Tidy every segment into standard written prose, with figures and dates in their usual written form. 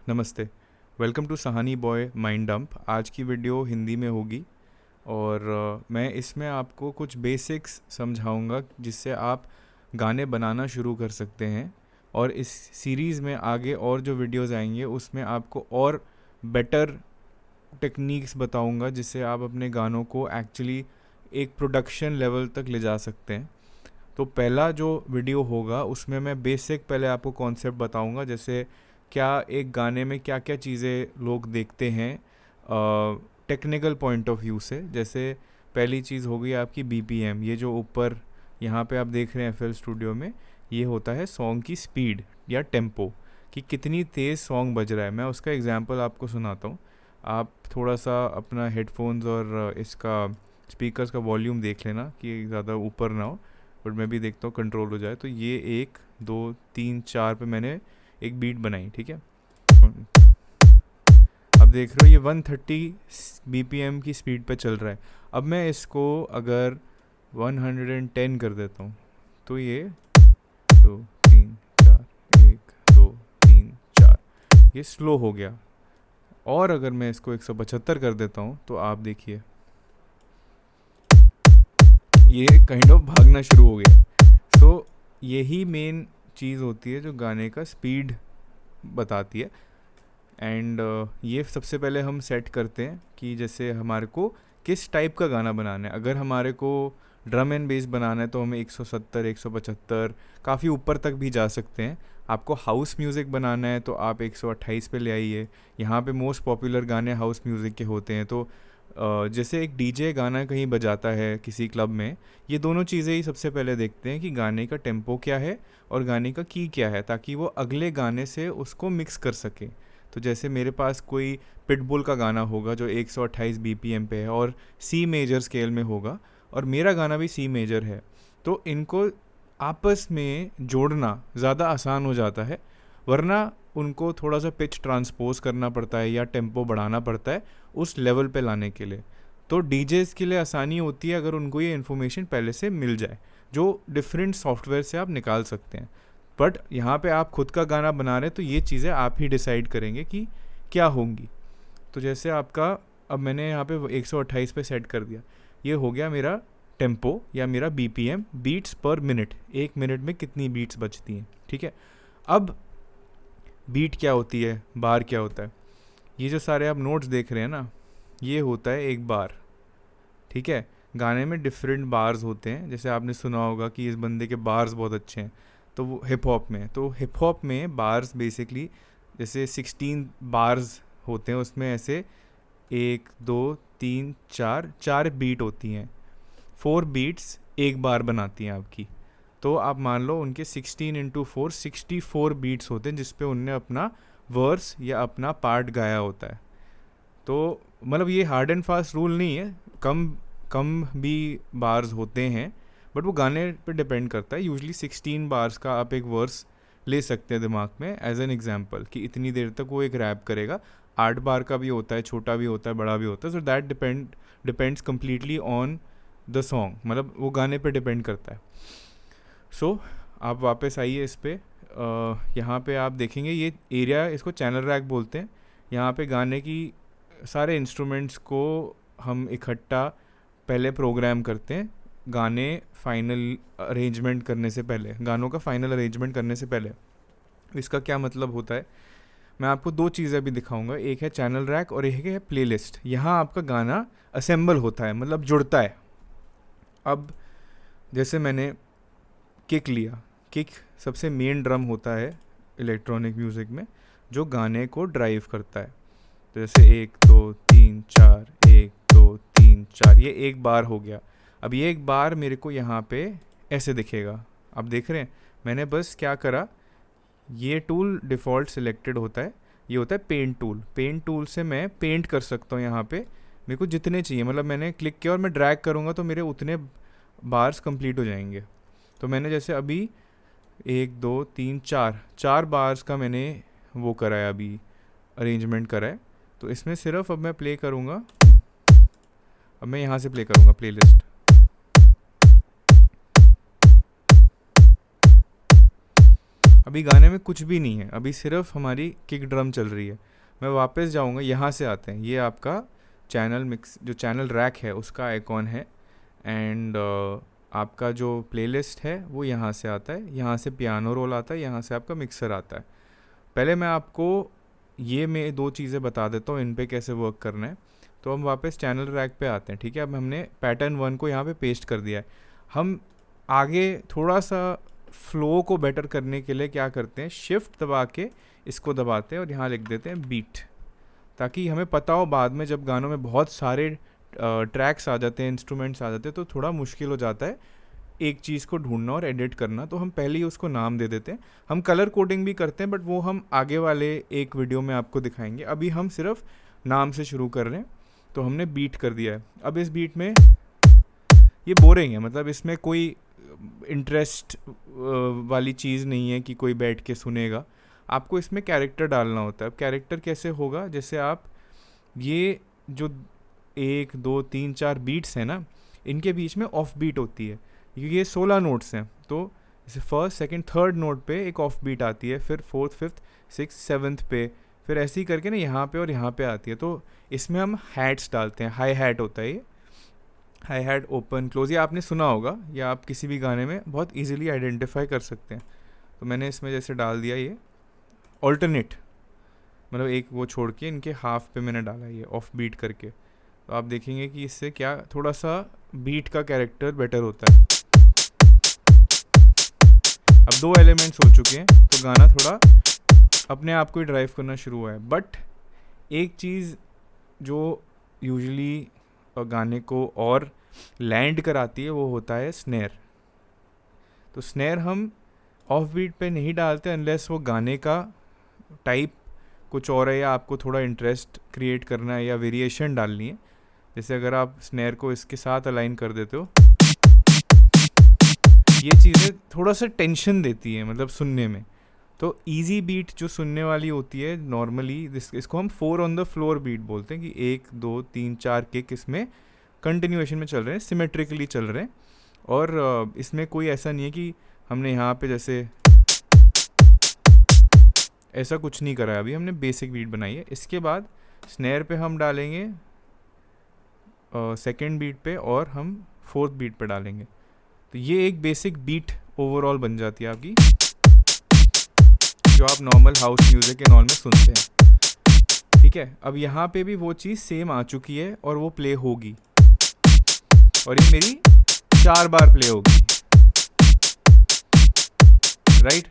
नमस्ते। Welcome to Sahani boy mind dump. आज की वीडियो हिंदी में होगी और मैं इसमें आपको कुछ बेसिक्स समझाऊंगा जिससे आप गाने बनाना शुरू कर सकते हैं। और इस सीरीज़ में आगे और जो वीडियोस आएंगे उसमें आपको और बेटर टेक्निक्स बताऊंगा जिससे आप अपने गानों को एक्चुअली एक प्रोडक्शन लेवल तक ले जा सकते हैं। तो पहला जो वीडियो होगा उसमें मैं बेसिक पहले आपको कॉन्सेप्ट बताऊंगा, जैसे क्या एक गाने में क्या क्या चीज़ें लोग देखते हैं टेक्निकल पॉइंट ऑफ व्यू से। जैसे पहली चीज़ हो गई आपकी बीपीएम। ये जो ऊपर यहाँ पे आप देख रहे हैं एफएल स्टूडियो में, ये होता है सॉन्ग की स्पीड या टेम्पो, कि कितनी तेज़ सॉन्ग बज रहा है। मैं उसका एग्जांपल आपको सुनाता हूँ। आप थोड़ा सा अपना हेडफोन्स और इसका स्पीकर्स का वॉल्यूम देख लेना कि ज़्यादा ऊपर ना हो, और मैं भी देखता हूँ कंट्रोल हो जाए। तो ये 1 2 3 4 पे मैंने एक बीट बनाई, ठीक है। अब देख रहे हो ये 130 बीपीएम की स्पीड पे चल रहा है। अब मैं इसको अगर 110 कर देता हूँ तो ये 2 3 4 1 2 3 4 ये स्लो हो गया। और अगर मैं इसको 175 कर देता हूँ तो आप देखिए ये काइंड ऑफ भागना शुरू हो गया। सो यही मेन चीज़ होती है जो गाने का स्पीड बताती है। एंड ये सबसे पहले हम सेट करते हैं कि जैसे हमारे को किस टाइप का गाना बनाना है। अगर हमारे को ड्रम एंड बेस बनाना है तो हमें 170 175 काफ़ी ऊपर तक भी जा सकते हैं। आपको हाउस म्यूज़िक बनाना है तो आप 128 पे ले आइए। यहाँ पे मोस्ट पॉपुलर गाने हाउस म्यूज़िक के होते हैं। तो जैसे एक डीजे गाना कहीं बजाता है किसी क्लब में, ये दोनों चीज़ें ही सबसे पहले देखते हैं कि गाने का टेम्पो क्या है और गाने का की क्या है, ताकि वो अगले गाने से उसको मिक्स कर सके। तो जैसे मेरे पास कोई पिटबुल का गाना होगा जो 128 बीपीएम पे है और सी मेजर स्केल में होगा, और मेरा गाना भी सी मेजर है, तो इनको आपस में जोड़ना ज़्यादा आसान हो जाता है। वरना उनको थोड़ा सा पिच ट्रांसपोज करना पड़ता है या टेम्पो बढ़ाना पड़ता है उस लेवल पे लाने के लिए। तो डीजेस के लिए आसानी होती है अगर उनको ये इन्फॉर्मेशन पहले से मिल जाए, जो डिफरेंट सॉफ्टवेयर से आप निकाल सकते हैं। बट यहाँ पे आप खुद का गाना बना रहे हैं तो ये चीज़ें आप ही डिसाइड करेंगे कि क्या होंगी। तो जैसे आपका अब मैंने यहाँ पे 128 पे सेट कर दिया, ये हो गया मेरा टेम्पो या मेरा BPM, beats per minute. 1 minute में कितनी बीट्स बजती हैं, ठीक है। अब बीट क्या होती है, बार क्या होता है, ये जो सारे आप नोट्स देख रहे हैं ना, ये होता है एक बार, ठीक है। गाने में डिफरेंट बार्स होते हैं। जैसे आपने सुना होगा कि इस बंदे के बार्स बहुत अच्छे हैं, तो वो हिप हॉप में, तो हिप हॉप में बार्स बेसिकली जैसे 16 बार्स होते हैं, उसमें ऐसे 1 2 3 4 4 बीट होती हैं। 4 बीट्स एक बार बनाती हैं आपकी। तो आप मान लो उनके 16 इंटू 4 64 बीट्स होते हैं जिसपे उनने अपना वर्स या अपना पार्ट गाया होता है। तो मतलब ये हार्ड एंड फास्ट रूल नहीं है, कम कम भी बार्स होते हैं, बट वो गाने पे डिपेंड करता है। यूजली 16 बार्स का आप एक वर्स ले सकते हैं दिमाग में एज एन एग्जांपल, कि इतनी देर तक वो एक रैप करेगा। 8 बार का भी होता है, छोटा भी होता है, बड़ा भी होता है। So that depends completely on the song, मतलब वो गाने पे डिपेंड करता है। सो आप वापस आइए इस पे। यहाँ पे आप देखेंगे ये एरिया, इसको चैनल रैक बोलते हैं। यहाँ पे गाने की सारे इंस्ट्रूमेंट्स को हम इकट्ठा पहले प्रोग्राम करते हैं, गाने फाइनल अरेंजमेंट करने से पहले, गानों का फाइनल अरेंजमेंट करने से पहले। इसका क्या मतलब होता है, मैं आपको दो चीज़ें अभी दिखाऊंगा। एक है चैनल रैक और एक है प्लेलिस्ट। यहाँ आपका गाना असेंबल होता है, मतलब जुड़ता है। अब जैसे मैंने किक लिया, किक सबसे मेन ड्रम होता है इलेक्ट्रॉनिक म्यूज़िक में जो गाने को ड्राइव करता है। तो जैसे 1 2 3 4 1 2 3 4 ये एक बार हो गया। अब ये एक बार मेरे को यहाँ पे ऐसे दिखेगा, आप देख रहे हैं। मैंने बस क्या करा, ये टूल डिफ़ॉल्ट सिलेक्टेड होता है, ये होता है पेंट टूल। पेंट टूल से मैं पेंट कर सकता हूँ यहाँ पे मेरे को जितने चाहिए। मतलब मैंने क्लिक किया और मैं ड्रैग करूँगा तो मेरे उतने बार्स कंप्लीट हो जाएंगे। तो मैंने जैसे अभी 1 2 3 4 बार्स का मैंने वो करा है, अभी अरेंजमेंट करा है। तो इसमें सिर्फ अब मैं प्ले करूँगा, अब मैं यहाँ से प्ले करूँगा प्लेलिस्ट। अभी गाने में कुछ भी नहीं है, अभी सिर्फ हमारी किक ड्रम चल रही है। मैं वापस जाऊंगा, यहाँ से आते हैं, ये आपका चैनल मिक्स जो चैनल रैक है उसका आइकॉन है। एंड आपका जो प्लेलिस्ट है वो यहाँ से आता है, यहाँ से पियानो रोल आता है, यहाँ से आपका मिक्सर आता है। पहले मैं आपको ये मैं दो चीज़ें बता देता हूँ इन पे कैसे वर्क करना है। तो हम वापस चैनल रैक पे आते हैं, ठीक है। अब हमने पैटर्न 1 को यहाँ पे पेस्ट कर दिया है। हम आगे थोड़ा सा फ्लो को बेटर करने के लिए क्या करते हैं, शिफ्ट दबा के इसको दबाते हैं और यहाँ लिख देते हैं बीट, ताकि हमें पता हो बाद में जब गानों में बहुत सारे ट्रैक्स आ जाते हैं, इंस्ट्रूमेंट्स आ जाते हैं, तो थोड़ा मुश्किल हो जाता है एक चीज़ को ढूंढना और एडिट करना। तो हम पहले ही उसको नाम दे देते हैं। हम कलर कोडिंग भी करते हैं, बट वो हम आगे वाले एक वीडियो में आपको दिखाएंगे। अभी हम सिर्फ नाम से शुरू कर रहे हैं। तो हमने बीट कर दिया है। अब इस बीट में ये बोरिंग है, मतलब इसमें कोई इंटरेस्ट वाली चीज़ नहीं है कि कोई बैठ के सुनेगा। आपको इसमें कैरेक्टर डालना होता है। अब कैरेक्टर कैसे होगा, जैसे आप ये जो 1 2 3 4 बीट्स हैं ना, इनके बीच में ऑफ बीट होती है, क्योंकि ये 16 नोट्स हैं। तो जैसे फर्स्ट सेकंड थर्ड नोट पे एक ऑफ बीट आती है, फिर फोर्थ फिफ्थ सिक्स सेवन्थ पे, फिर ऐसे ही करके ना यहाँ पे और यहाँ पे आती है। तो इसमें हम हैट्स डालते हैं, हाई हैट होता है ये, हाई हैट ओपन क्लोज, ये आपने सुना होगा, या आप किसी भी गाने में बहुत इजीली आइडेंटिफाई कर सकते हैं। तो मैंने इसमें जैसे डाल दिया ये ऑल्टरनेट, मतलब एक वो छोड़ के इनके हाफ पे मैंने डाला ये ऑफ बीट करके। तो आप देखेंगे कि इससे क्या थोड़ा सा बीट का कैरेक्टर बेटर होता है। अब 2 एलिमेंट्स हो चुके हैं, तो गाना थोड़ा अपने आप को ही ड्राइव करना शुरू हुआ है। बट एक चीज़ जो यूजुअली गाने को और लैंड कराती है वो होता है स्नेयर। तो स्नेयर हम ऑफ बीट पे नहीं डालते अनलेस वो गाने का टाइप कुछ और है, या आपको थोड़ा इंटरेस्ट क्रिएट करना है या वेरिएशन डालनी है। जैसे अगर आप स्नेयर को इसके साथ अलाइन कर देते हो, ये चीज़ें थोड़ा सा टेंशन देती है मतलब सुनने में। तो इजी बीट जो सुनने वाली होती है नॉर्मली, इसको हम 4 ऑन द फ्लोर बीट बोलते हैं, कि 1 2 3 4 किक इसमें कंटिन्यूएशन में चल रहे हैं, सिमेट्रिकली चल रहे हैं। और इसमें कोई ऐसा नहीं है कि हमने यहाँ पे जैसे ऐसा कुछ नहीं करा है। अभी हमने बेसिक बीट बनाई है। इसके बाद स्नेयर पे हम डालेंगे सेकेंड बीट पे, और हम फोर्थ बीट पे डालेंगे। तो ये एक बेसिक बीट ओवरऑल बन जाती है आपकी, जो आप normal house music and all में सुनते हैं, ठीक है। अब यहाँ पे भी वो चीज़ सेम आ चुकी है और वो प्ले होगी, और ये मेरी 4 बार प्ले होगी, राइट।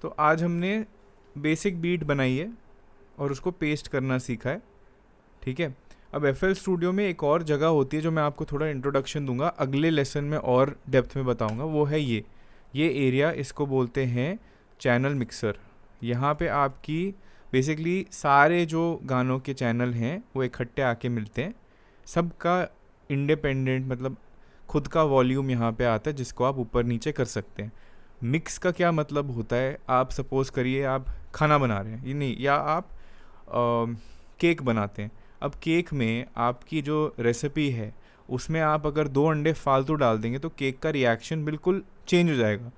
तो आज हमने बेसिक बीट बनाई है और उसको पेस्ट करना सीखा है, ठीक है। अब FL स्टूडियो में एक और जगह होती है जो मैं आपको थोड़ा इंट्रोडक्शन दूंगा, अगले लेसन में और डेप्थ में बताऊंगा। वो है ये एरिया, इसको बोलते हैं चैनल मिक्सर। यहाँ पे आपकी बेसिकली सारे जो गानों के चैनल हैं वो इकट्ठे आके मिलते हैं, सबका इंडिपेंडेंट मतलब खुद का वॉल्यूम यहाँ पे आता है, जिसको आप ऊपर नीचे कर सकते हैं। मिक्स का क्या मतलब होता है, आप सपोज़ करिए आप खाना बना रहे हैं, ये नहीं, या आप केक बनाते हैं। अब केक में आपकी जो रेसिपी है उसमें आप अगर 2 अंडे फालतू डाल देंगे तो केक का रिएक्शन बिल्कुल चेंज हो जाएगा।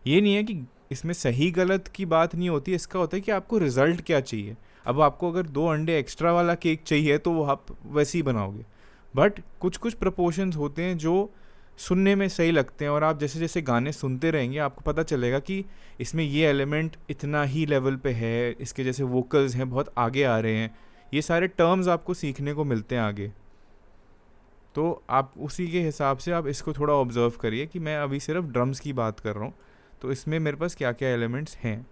ये नहीं है कि इसमें सही गलत की बात नहीं होती, इसका होता है कि आपको रिज़ल्ट क्या चाहिए। अब आपको अगर 2 अंडे एक्स्ट्रा वाला केक चाहिए तो वो आप वैसे ही बनाओगे, बट कुछ कुछ प्रपोर्शंस होते हैं जो सुनने में सही लगते हैं, और आप जैसे जैसे गाने सुनते रहेंगे आपको पता चलेगा कि इसमें ये एलिमेंट इतना ही लेवल पे है, इसके जैसे वोकल्स हैं बहुत आगे आ रहे हैं, ये सारे टर्म्स आपको सीखने को मिलते हैं आगे। तो आप उसी के हिसाब से आप इसको थोड़ा ऑब्जर्व करिए कि मैं अभी सिर्फ ड्रम्स की बात कर रहा हूँ, तो इसमें मेरे पास क्या क्या एलिमेंट्स हैं।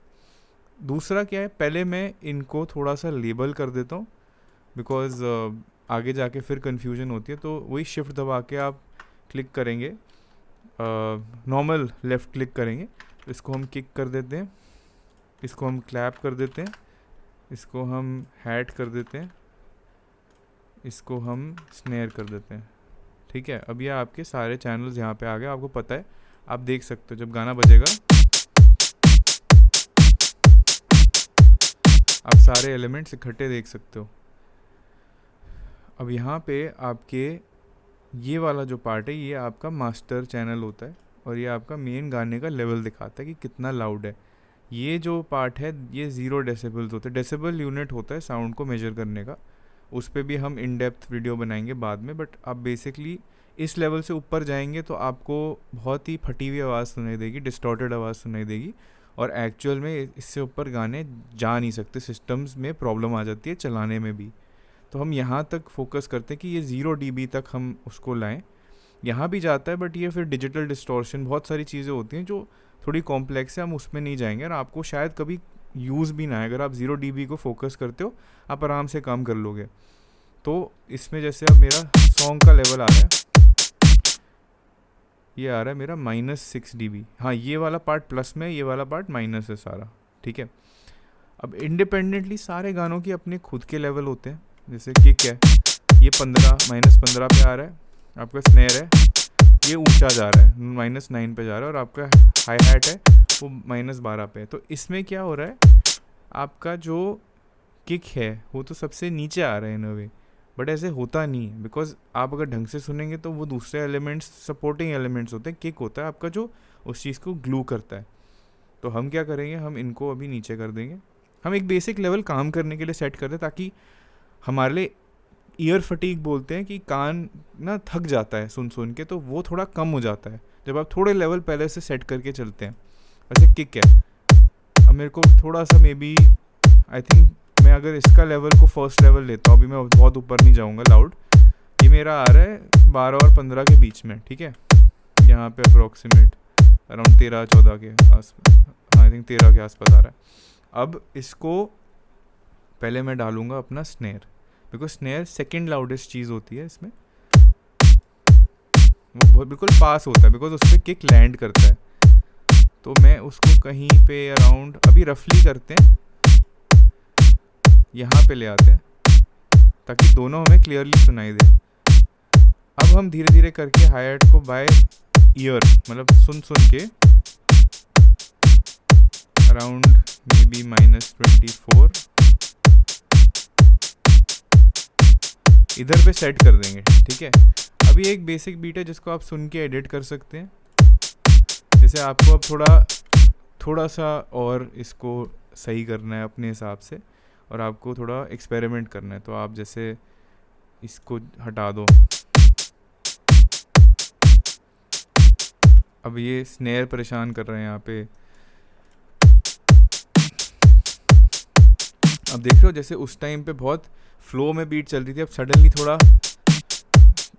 दूसरा क्या है, पहले मैं इनको थोड़ा सा लेबल कर देता हूँ, बिकॉज आगे जाके फिर कन्फ्यूजन होती है। तो वही शिफ्ट दबा के आप क्लिक करेंगे, नॉर्मल लेफ़्ट क्लिक करेंगे, तो इसको हम किक कर देते हैं, इसको हम क्लैप कर देते हैं, इसको हम हैट कर देते हैं, इसको हम स्नेयर कर देते हैं, ठीक है। अब ये आपके सारे चैनल्स यहाँ पे आ गए, आपको पता है, आप देख सकते हो जब गाना बजेगा आप सारे एलिमेंट्स इकट्ठे देख सकते हो। अब यहाँ पे आपके ये वाला जो पार्ट है ये आपका मास्टर चैनल होता है, और ये आपका मेन गाने का लेवल दिखाता है कि कितना लाउड है। ये जो पार्ट है ये 0 डेसिबल्स होते हैं। डेसिबल यूनिट होता है साउंड को मेजर करने का, उस पर भी हम इन डेप्थ वीडियो बनाएंगे बाद में। बट आप बेसिकली इस लेवल से ऊपर जाएंगे तो आपको बहुत ही फटी हुई आवाज़ सुनाई देगी, डिस्टॉर्टेड आवाज़ सुनाई देगी, और एक्चुअल में इससे ऊपर गाने जा नहीं सकते, सिस्टम्स में प्रॉब्लम आ जाती है चलाने में भी। तो हम यहाँ तक फोकस करते हैं कि ये 0 dB तक हम उसको लाएं। यहाँ भी जाता है बट ये फिर डिजिटल डिस्टॉर्शन, बहुत सारी चीज़ें होती हैं जो थोड़ी कॉम्प्लेक्स है, हम उसमें नहीं जाएंगे और आपको शायद कभी यूज़ भी ना है। अगर आप 0 dB को फोकस करते हो आप आराम से काम कर लोगे। तो इसमें जैसे अब मेरा सॉन्ग का लेवल आ रहा है, ये आ रहा है मेरा -6 dB। हाँ, ये वाला पार्ट प्लस में, ये वाला पार्ट माइनस है सारा, ठीक है। अब इंडिपेंडेंटली सारे गानों के अपने खुद के लेवल होते हैं। जैसे किक है, ये 15 -15 पे आ रहा है, आपका स्नेयर है ये ऊंचा जा रहा है, -9 पे जा रहा है, और आपका हाई हैट है वो -12 पे है। तो इसमें क्या हो रहा है, आपका जो किक है वो तो सबसे नीचे आ रहा है इन अ वे, बट ऐसे होता नहीं है। बिकॉज आप अगर ढंग से सुनेंगे तो वो दूसरे एलिमेंट्स, सपोर्टिंग एलिमेंट्स होते हैं। किक होता है आपका जो उस चीज़ को ग्लू करता है। तो हम क्या करेंगे, हम इनको अभी नीचे कर देंगे। हम एक बेसिक लेवल काम करने के लिए सेट कर दें ताकि हमारे लिए ईयर फटीक बोलते हैं कि कान ना थक जाता है सुन सुन के, तो वो थोड़ा कम हो जाता है जब आप थोड़े लेवल पहले से सेट करके चलते हैं। वैसे किक है, अब मेरे को थोड़ा सा मे बी आई थिंक मैं अगर इसका लेवल को फर्स्ट लेवल लेता हूँ, अभी मैं बहुत ऊपर नहीं जाऊँगा लाउड, ये मेरा आ रहा है 12 और 15 के बीच में, ठीक है। यहाँ पे अप्रोक्सीमेट अराउंड 13-14 के आसपास, हाँ आई थिंक 13 के आसपास आ रहा है। अब इसको पहले मैं डालूंगा अपना snare, because snare second loudest चीज़ होती है इसमें, वो बहुत बिल्कुल पास होता है बिकॉज उस पर किक लैंड करता है। तो मैं उसको कहीं पे अराउंड अभी रफली करते हैं, यहाँ पे ले आते हैं ताकि दोनों हमें क्लियरली सुनाई दे। अब हम धीरे धीरे करके हाई हैट को बाय ईयर, मतलब सुन सुन के अराउंड मे बी -24 इधर पे सेट कर देंगे, ठीक है। अभी एक बेसिक बीट है जिसको आप सुन के एडिट कर सकते हैं। जैसे आपको अब थोड़ा सा और इसको सही करना है अपने हिसाब से, और आपको थोड़ा एक्सपेरिमेंट करना है, तो आप जैसे इसको हटा दो। अब ये स्नेयर परेशान कर रहे हैं यहाँ पे। अब देख रहे हो जैसे उस टाइम पे बहुत फ्लो में बीट चल रही थी, अब सडनली थोड़ा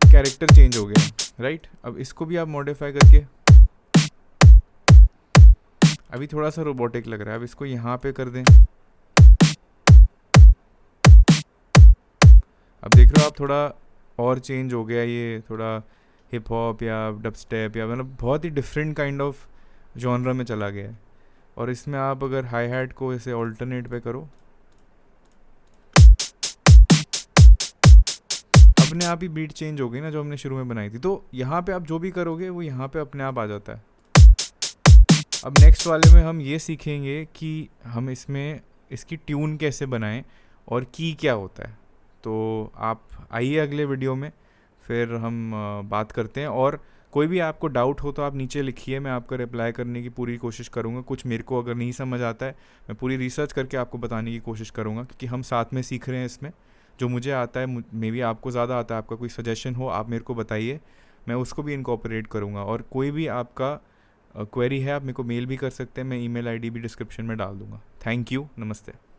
कैरेक्टर चेंज हो गया, राइट। अब इसको भी आप मॉडिफाई करके, अभी थोड़ा सा रोबोटिक लग रहा है, अब इसको यहाँ पे कर दें। अब देख रहे हो आप थोड़ा और चेंज हो गया, ये थोड़ा हिप हॉप या डबस्टेप या मतलब बहुत ही डिफरेंट काइंड ऑफ जॉनरा में चला गया है। और इसमें आप अगर हाई हैट को ऐसे ऑल्टरनेट पे करो, अपने आप ही बीट चेंज हो गई ना जो हमने शुरू में बनाई थी। तो यहाँ पे आप जो भी करोगे वो यहाँ पे अपने आप आ जाता है। अब नेक्स्ट वाले में हम ये सीखेंगे कि हम इसमें इसकी ट्यून कैसे बनाएं और की क्या होता है। तो आप आइए अगले वीडियो में, फिर हम बात करते हैं। और कोई भी आपको डाउट हो तो आप नीचे लिखिए, मैं आपका रिप्लाई करने की पूरी कोशिश करूँगा। कुछ मेरे को अगर नहीं समझ आता है मैं पूरी रिसर्च करके आपको बताने की कोशिश करूँगा, क्योंकि हम साथ में सीख रहे हैं इसमें। जो मुझे आता है मे बी आपको ज़्यादा आता है, आपका कोई सजेशन हो आप मेरे को बताइए, मैं उसको भी इनकॉर्पोरेट करूँगा। और कोई भी आपका क्वेरी है आप मेरे को मेल भी कर सकते हैं, मैं ईमेल आईडी भी डिस्क्रिप्शन में डाल दूँगा। थैंक यू, नमस्ते।